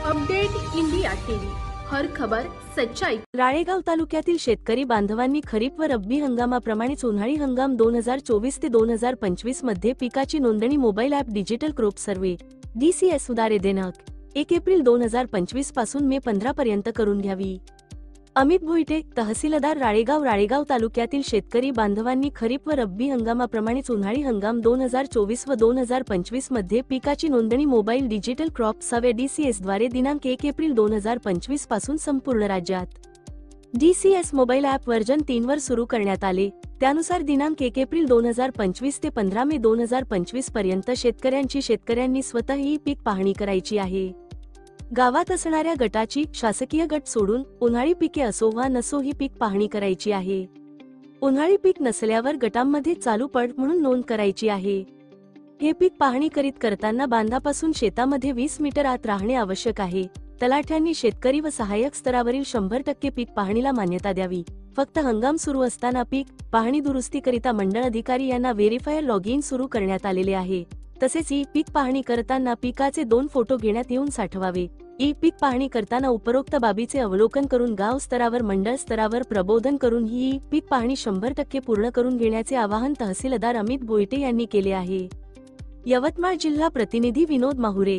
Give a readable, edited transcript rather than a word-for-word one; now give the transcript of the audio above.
Update India TV, हर खबर सच्चाई। राळेगाव तालुक्यातील शेतकरी बांधवांनी खरीप व रब्बी हंगामाप्रमाणेच उन्हाळी हंगाम 2024 ते 2025 मध्ये पिकाची नोंदणी mobile app digital crop survey DCS द्वारे दिनांक 1 एप्रिल 2025 पासून मे 15 पर्यंत करून घ्यावी। अमित भोईटे, तहसीलदार राळेगाव तालुक्यातील शेतकरी बांधवांनी खरीप व रब्बी हंगामाप्रमाणेच उन्हाळी हंगाम 2024 व 2025 मध्ये पिकाची नोंदणी mobile digital crop survey DCS द्वारे दिनांक 1 एप्रिल 2025 पासून संपूर्ण राज्यात DCS मोबाईल ॲप व्हर्जन 3 वर सुरू करण्यात आले। त्यानुसार दिनांक 1 एप्रिल 2025 ते 15 मे 2025 पर्यंत शेतकऱ्यांनी स्वतः ही पीक पाहणी करायची आहे। गावात असणाऱ्या गटाची शासकीय गट सोडून उन्हाळी पिके असो वा नसो ही पीक पाहणी करायची आहे। उन्हाळी पीक नसल्यावर गटांमध्ये चालू पड म्हणून नोंद करायची आहे। हे पीक पाहणी करताना बांधापासून शेतामध्ये 20 मीटर आत राहणे आवश्यक आहे। तलाठ्यांनी शेतकरी व सहाय्यक स्तरावरील 100% पीक पाहणीला मान्यता द्यावी। फक्त हंगाम सुरू असताना पीक पाहणी दुरुस्तीकरिता मंडळ अधिकारी यांना व्हेरीफायर लॉगिन सुरू करण्यात आलेले आहे। तसेच ई पीक पाहणी करताना पिकाचे 2 फोटो घेण्यात येऊन साठवावे। ई पीक पाहणी करताना उपरोक्त बाबीचे अवलोकन करून गाव स्तरावर मंडळ स्तरावर प्रबोधन करून ही पीक पाहणी 100% पूर्ण करून घेण्याचे आवाहन तहसीलदार अमित भोईटे यांनी केले आहे। यवतमाळ जिल्हा प्रतिनिधी विनोद माहुरे।